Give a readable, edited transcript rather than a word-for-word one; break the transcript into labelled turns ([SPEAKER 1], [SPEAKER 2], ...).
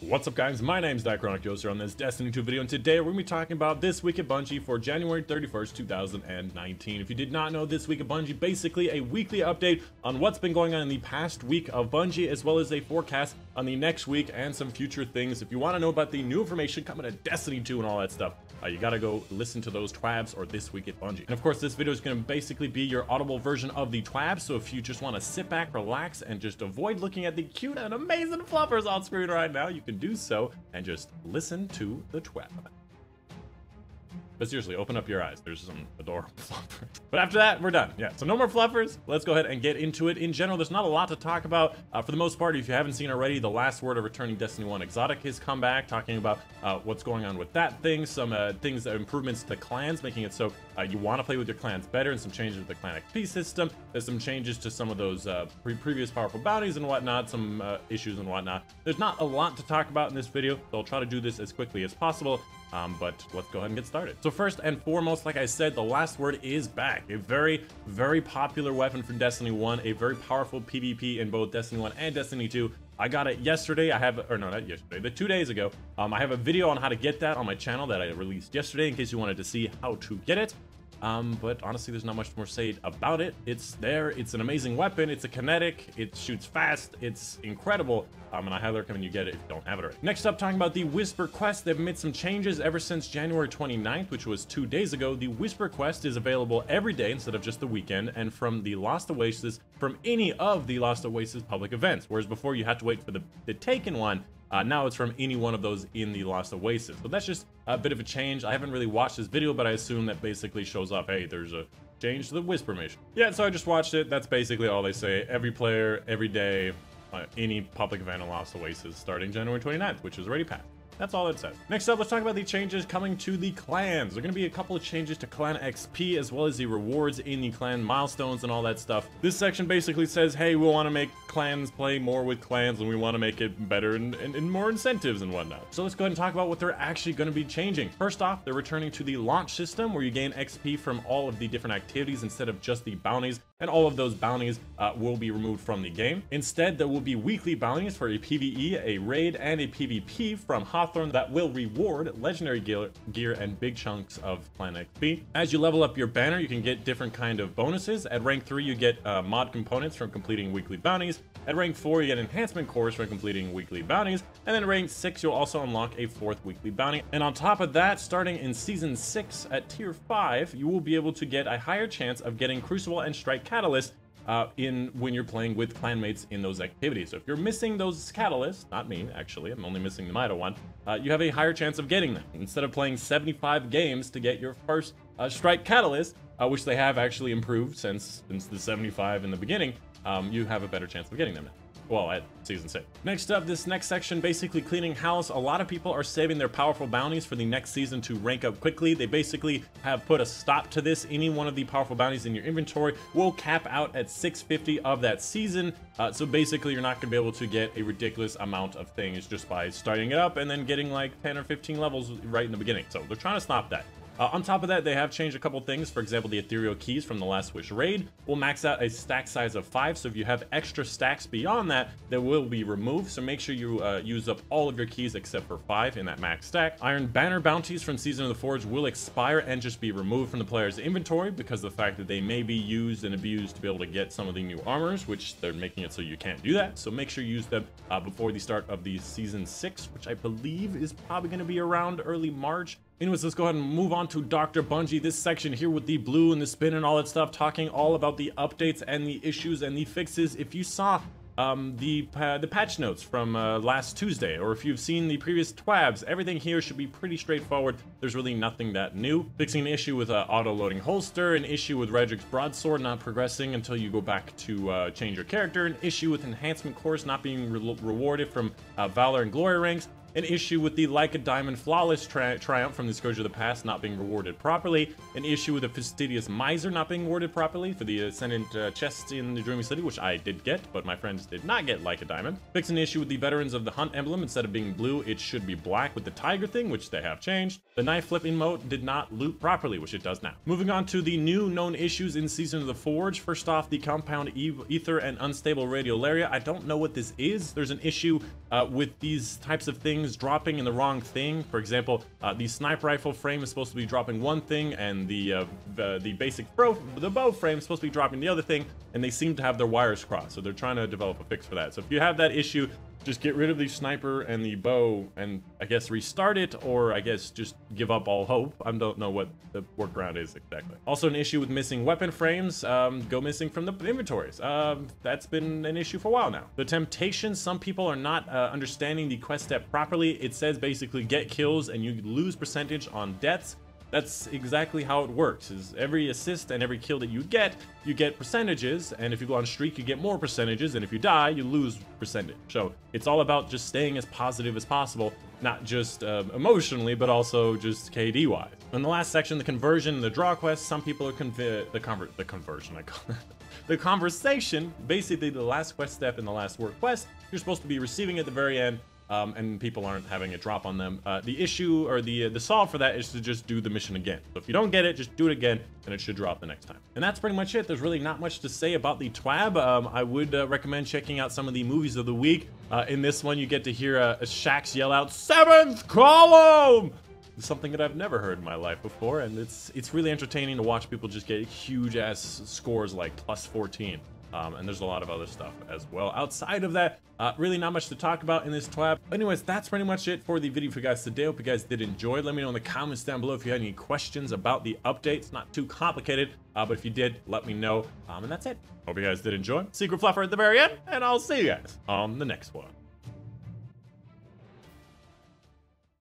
[SPEAKER 1] What's up guys, my name's Dychronic here on this Destiny 2 video, and today we're going to be talking about This Week at Bungie for January 31st, 2019. If you did not know, This Week at Bungie, basically a weekly update on what's been going on in the past week of Bungie, as well as a forecast on the next week and some future things. If you want to know about the new information coming to Destiny 2 and all that stuff, you gotta go listen to those TWABs or This Week at Bungie. And of course, this video is going to basically be your audible version of the TWAB, so if you just want to sit back, relax, and just avoid looking at the cute and amazing fluffers on screen right now, you can do so and just listen to the TWAB. But seriously, open up your eyes. There's some adorable fluffers. But after that, we're done. Yeah, so no more fluffers. Let's go ahead and get into it. In general, there's not a lot to talk about. For the most part, if you haven't seen already, the last word of returning Destiny 1 Exotic has come back, talking about what's going on with that thing, some things, improvements to clans, making it so you want to play with your clans better, and some changes to the clan XP system. There's some changes to some of those previous powerful bounties and whatnot, some issues and whatnot. There's not a lot to talk about in this video, so I'll try to do this as quickly as possible. But let's go ahead and get started. So first and foremost, like I said, the last word is back. A very, very popular weapon for Destiny 1, a very powerful PvP in both Destiny 1 and Destiny 2. I got it yesterday. Or no, not yesterday, but 2 days ago. I have a video on how to get that on my channel that I released yesterday in case you wanted to see how to get it. But honestly, there's not much more to say about it. It's there. It's an amazing weapon. It's a kinetic. It shoots fast. It's incredible. And I highly recommend you get it if you don't have it already. Next up, talking about the Whisper Quest. They've made some changes ever since January 29th, which was 2 days ago. The Whisper Quest is available every day instead of just the weekend, and from the Lost Oasis, from any of the Lost Oasis public events. Whereas before you had to wait for the Taken one, now it's from any one of those in the Lost Oasis. So that's just a bit of a change. I haven't really watched this video, but I assume that basically shows up, hey, there's a change to the Whisper mission. Yeah, so I just watched it. That's basically all they say. Every player, every day, any public event in Lost Oasis starting January 29th, which is already passed. That's all it says. Next up, let's talk about the changes coming to the clans. There are going to be a couple of changes to clan XP, as well as the rewards in the clan milestones and all that stuff. This section basically says, hey, we want to make clans play more with clans, and we want to make it better and more incentives and whatnot. So let's go ahead and talk about what they're actually going to be changing. First off, they're returning to the launch system, where you gain XP from all of the different activities instead of just the bounties, and all of those bounties will be removed from the game. Instead, there will be weekly bounties for a PvE, a raid, and a PvP from Hawthorne that will reward legendary gear and big chunks of clan XP. As you level up your banner, you can get different kind of bonuses. At rank 3, you get mod components from completing weekly bounties. At rank 4, you get enhancement cores from completing weekly bounties. And then at rank 6, you'll also unlock a 4th weekly bounty. And on top of that, starting in Season 6 at Tier 5, you will be able to get a higher chance of getting Crucible and Strike Catalyst when you're playing with clanmates in those activities. So if you're missing those catalysts, not me, actually, I'm only missing the Mida one, you have a higher chance of getting them. Instead of playing 75 games to get your first Strike Catalyst, which they have actually improved since the 75 in the beginning, you have a better chance of getting them now. Well, at Season 6. Next up, this next section, basically cleaning house. A lot of people are saving their powerful bounties for the next season to rank up quickly. They basically have put a stop to this. Any one of the powerful bounties in your inventory will cap out at 650 of that season. So basically, you're not going to be able to get a ridiculous amount of things just by starting it up and then getting like 10 or 15 levels right in the beginning. So they're trying to stop that. On top of that, they have changed a couple things. For example, the ethereal keys from the Last Wish raid will max out a stack size of 5. So if you have extra stacks beyond that, they will be removed. So make sure you use up all of your keys except for 5 in that max stack. Iron banner bounties from Season of the Forge will expire and just be removed from the player's inventory because of the fact that they may be used and abused to be able to get some of the new armors, which they're making it so you can't do that. So make sure you use them before the start of the Season 6, which I believe is probably going to be around early March. Anyways, let's go ahead and move on to Dr. Bunji. This section here with the blue and the spin and all that stuff, talking all about the updates and the issues and the fixes. If you saw the patch notes from last Tuesday, or if you've seen the previous TWABs, everything here should be pretty straightforward. There's really nothing that new. Fixing an issue with auto-loading holster, an issue with Redrick's broadsword not progressing until you go back to change your character, an issue with enhancement cores not being rewarded from Valor and Glory ranks, an issue with the Like a Diamond Flawless Triumph from the Scourge of the Past not being rewarded properly, an issue with the Fastidious Miser not being rewarded properly for the Ascendant chests in the Dreamy City, which I did get, but my friends did not get Like a Diamond. Fix an issue with the Veterans of the Hunt emblem. Instead of being blue, it should be black with the tiger thing, which they have changed. The knife flip emote did not loot properly, which it does now. Moving on to the new known issues in Season of the Forge. First off, the Compound Ether and Unstable Radiolaria. I don't know what this is. There's an issue with these types of things dropping in the wrong thing. For example, the sniper rifle frame is supposed to be dropping one thing, and the basic bow frame is supposed to be dropping the other thing, and they seem to have their wires crossed. So they're trying to develop a fix for that. So if you have that issue, just get rid of the sniper and the bow, and I guess restart it, or I guess just give up all hope. I don't know what the workaround is exactly. Also, an issue with missing weapon frames go missing from the inventories. That's been an issue for a while now. The temptation, some people are not understanding the quest step properly. It says basically get kills and you lose percentage on deaths. That's exactly how it works, is every assist and every kill that you get percentages, and if you go on streak, you get more percentages, and if you die, you lose percentage. So it's all about just staying as positive as possible, not just emotionally, but also just KD-wise. In the last section, the conversion and the draw quest, some people are the conversation, basically the last quest step in the last work quest, you're supposed to be receiving at the very end, and people aren't having it drop on them. The issue, or the solve for that, is to just do the mission again. So if you don't get it, just do it again, and it should drop the next time. And that's pretty much it. There's really not much to say about the TWAB. I would recommend checking out some of the movies of the week. In this one, you get to hear Shax yell out, "7th column!" Something that I've never heard in my life before, and it's really entertaining to watch people just get huge ass scores like +14. And there's a lot of other stuff as well. Outside of that, really not much to talk about in this TWAB. Anyways, that's pretty much it for the video for you guys today. Hope you guys did enjoy. Let me know in the comments down below if you had any questions about the updates. Not too complicated, but if you did, let me know. And that's it. Hope you guys did enjoy. Secret Fluffer at the very end, and I'll see you guys on the next one.